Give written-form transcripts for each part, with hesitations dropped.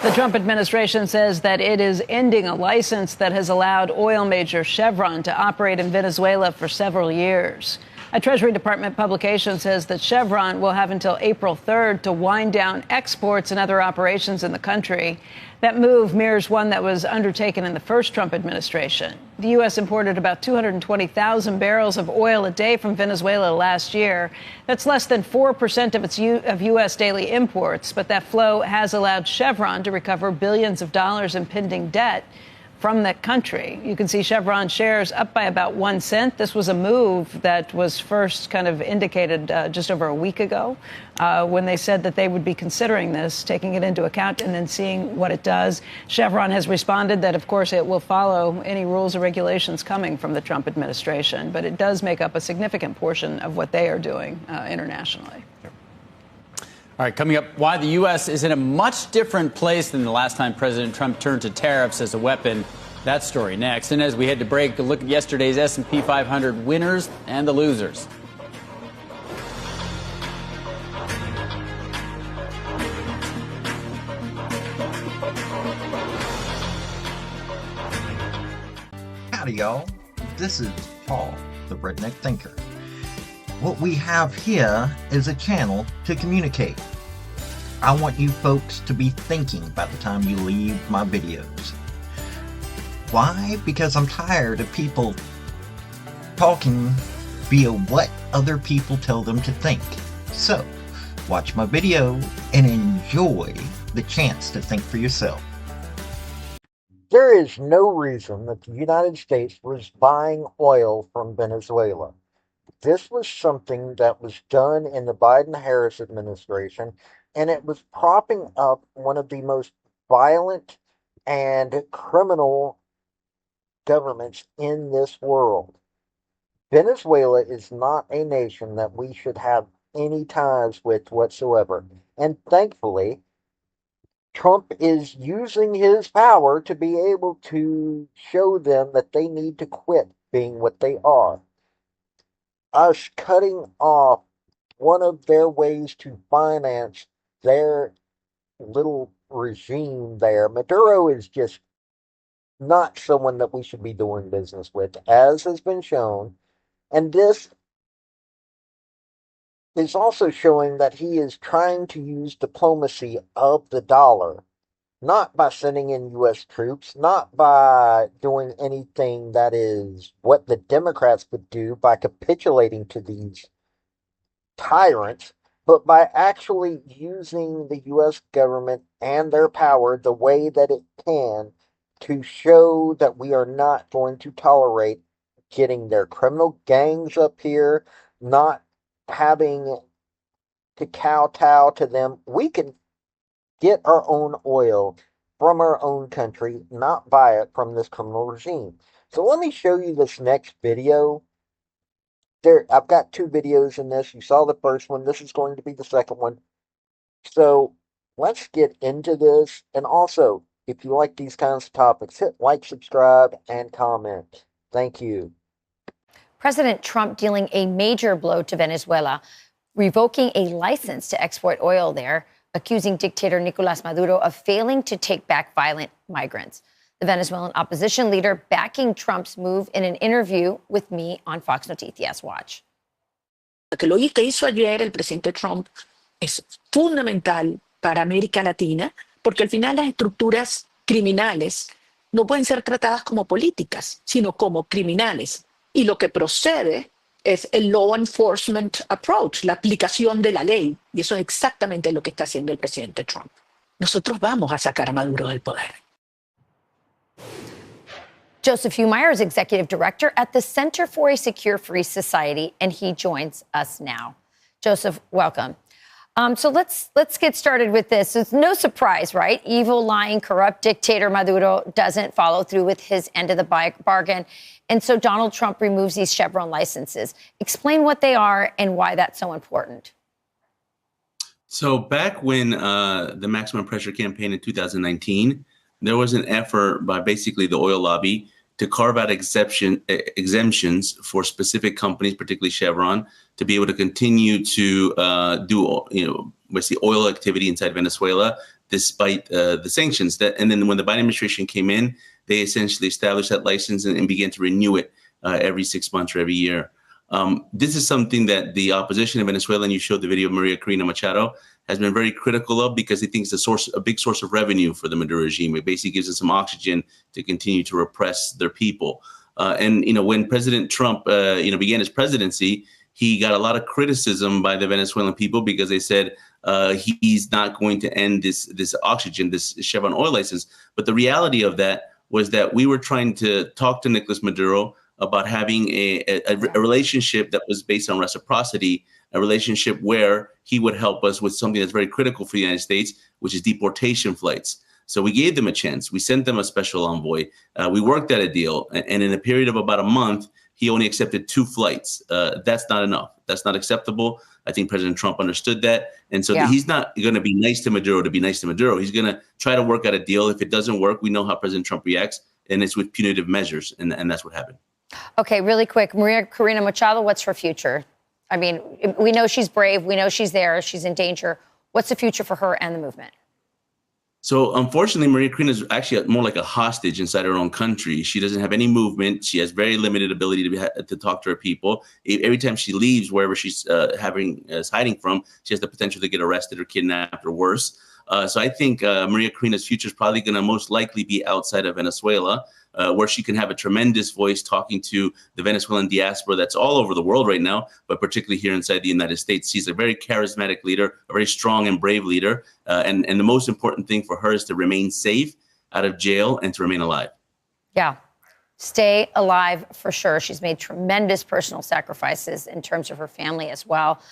The Trump administration says that it is ending a license that has allowed oil major Chevron to operate in Venezuela for several years. A Treasury Department publication says that Chevron will have until April 3rd to wind down exports and other operations in the country. That move mirrors one that was undertaken in the first Trump administration. The U.S. imported about 220,000 barrels of oil a day from Venezuela last year. That's less than 4% of U.S. daily imports, but that flow has allowed Chevron to recover billions of dollars in pending debt from that country. You can see Chevron shares up by about 1 cent. This was a move that was first kind of indicated just over a week ago when they said that they would be considering this, taking it into account and then seeing what it does. Chevron has responded that, of course, it will follow any rules or regulations coming from the Trump administration, but it does make up a significant portion of what they are doing internationally. All right, coming up, why the U.S. is in a much different place than the last time President Trump turned to tariffs as a weapon. That story next. And as we head to break, a look at yesterday's S&P 500 winners and the losers. Howdy, y'all. This is Paul, the Redneck Thinker. What we have here is a channel to communicate. I want you folks to be thinking by the time you leave my videos. Why? Because I'm tired of people talking via what other people tell them to think. So, watch my video and enjoy the chance to think for yourself. There is no reason that the United States was buying oil from Venezuela. This was something that was done in the Biden-Harris administration, and it was propping up one of the most violent and criminal governments in this world. Venezuela is not a nation that we should have any ties with whatsoever. And thankfully, Trump is using his power to be able to show them that they need to quit being what they are. Us cutting off one of their ways to finance their little regime there. Maduro is just not someone that we should be doing business with, as has been shown. And this is also showing that he is trying to use diplomacy of the dollar, not by sending in U.S. troops, not by doing anything that is what the Democrats would do by capitulating to these tyrants, but by actually using the U.S. government and their power the way that it can to show that we are not going to tolerate getting their criminal gangs up here, not having to kowtow to them. We can get our own oil from our own country, not buy it from this criminal regime. So let me show you this next video. I've got 2 videos in this. You saw the first one. This is going to be the second one. So let's get into this. And also, if you like these kinds of topics, hit like, subscribe, and comment. Thank you. President Trump dealing a major blow to Venezuela, revoking a license to export oil there, accusing dictator Nicolas Maduro of failing to take back violent migrants. The Venezuelan opposition leader backing Trump's move in an interview with me on Fox Noticias. Watch. Que lo que hizo ayer el presidente Trump es fundamental para América Latina, porque al final las estructuras criminales no pueden ser tratadas como políticas, sino como criminales. Y lo que procede es el law enforcement approach, la aplicación de la ley. Y eso es exactamente lo que está haciendo el presidente Trump. Nosotros vamos a sacar a Maduro del poder. Joseph Humeyer is executive director at the Center for a Secure Free Society, and he joins us now. Joseph, welcome. So let's get started with this. It's no surprise, right? Evil, lying, corrupt dictator Maduro doesn't follow through with his end of the bargain. And so Donald Trump removes these Chevron licenses. Explain what they are and why that's so important. So back when the maximum pressure campaign in 2019, there was an effort by basically the oil lobby to carve out exemptions for specific companies, particularly Chevron, to be able to continue to do, basically oil activity inside Venezuela despite the sanctions. And then when the Biden administration came in, they essentially established that license and began to renew it every 6 months or every year. This is something that the opposition in Venezuela, and you showed the video of Maria Corina Machado, has been very critical of, because they think it's a big source of revenue for the Maduro regime. It basically gives them some oxygen to continue to repress their people. And when President Trump began his presidency, he got a lot of criticism by the Venezuelan people because they said he's not going to end this oxygen, this Chevron oil license. But the reality of that was that we were trying to talk to Nicolas Maduro about having a relationship that was based on reciprocity, a relationship where he would help us with something that's very critical for the United States, which is deportation flights. So we gave them a chance. We sent them a special envoy. We worked out a deal. And in a period of about a month, he only accepted 2 flights. That's not enough. That's not acceptable. I think President Trump understood that. And so he's not going to be nice to Maduro to be nice to Maduro. He's going to try to work out a deal. If it doesn't work, we know how President Trump reacts, and it's with punitive measures. And that's what happened. Okay, really quick. Maria Corina Machado, what's her future? I mean, we know she's brave. We know she's there. She's in danger. What's the future for her and the movement? So unfortunately, Maria Corina is actually more like a hostage inside her own country. She doesn't have any movement. She has very limited ability to talk to her people. Every time she leaves, wherever she's hiding from, she has the potential to get arrested or kidnapped or worse. So I think Maria Corina's future is probably going to most likely be outside of Venezuela, where she can have a tremendous voice talking to the Venezuelan diaspora that's all over the world right now, but particularly here inside the United States. She's a very charismatic leader, a very strong and brave leader. And the most important thing for her is to remain safe out of jail and to remain alive. Yeah. Stay alive for sure. She's made tremendous personal sacrifices in terms of her family as well.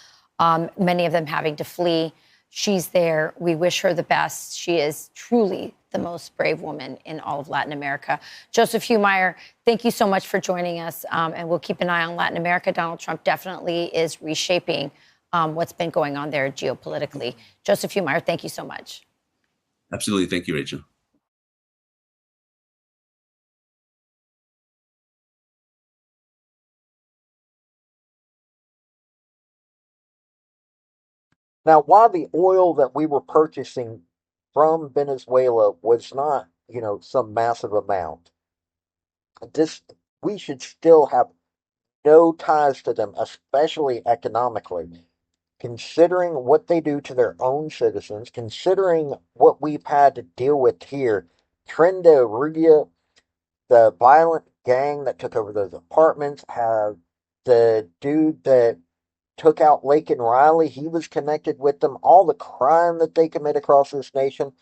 Many of them having to flee. She's there. We wish her the best. She is truly the most brave woman in all of Latin America. Joseph Humeyer, thank you so much for joining us. And we'll keep an eye on Latin America. Donald Trump definitely is reshaping what's been going on there geopolitically. Joseph Humeyer, thank you so much. Absolutely. Thank you, Rachel. Now, while the oil that we were purchasing from Venezuela was not, some massive amount, we should still have no ties to them, especially economically, considering what they do to their own citizens, considering what we've had to deal with here. Trenderia, the violent gang that took over those apartments, have the dude that took out Lake and Riley, he was connected with them, all the crime that they commit across this nation,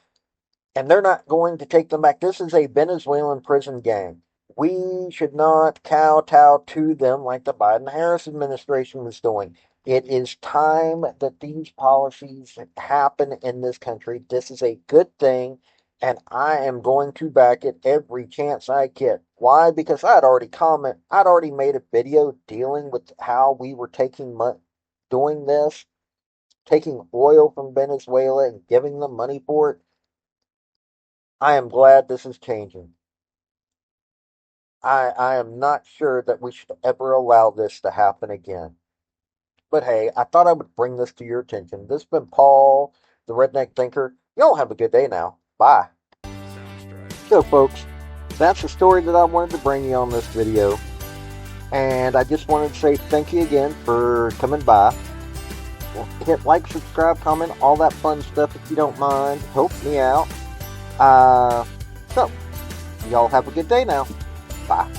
and they're not going to take them back. This is a Venezuelan prison gang. We should not kowtow to them like the Biden-Harris administration was doing. It is time that these policies happen in this country. This is a good thing, and I am going to back it every chance I get. Why? Because I'd already made a video dealing with how we were taking oil from Venezuela and giving them money for it. I am glad this is changing. I am not sure that we should ever allow this to happen again. But hey, I thought I would bring this to your attention. This has been Paul, the Redneck Thinker. Y'all have a good day now. Bye. So folks, that's the story that I wanted to bring you on this video. And I just wanted to say thank you again for coming by. Hit like, subscribe, comment, all that fun stuff if you don't mind. Help me out. So, y'all have a good day now. Bye.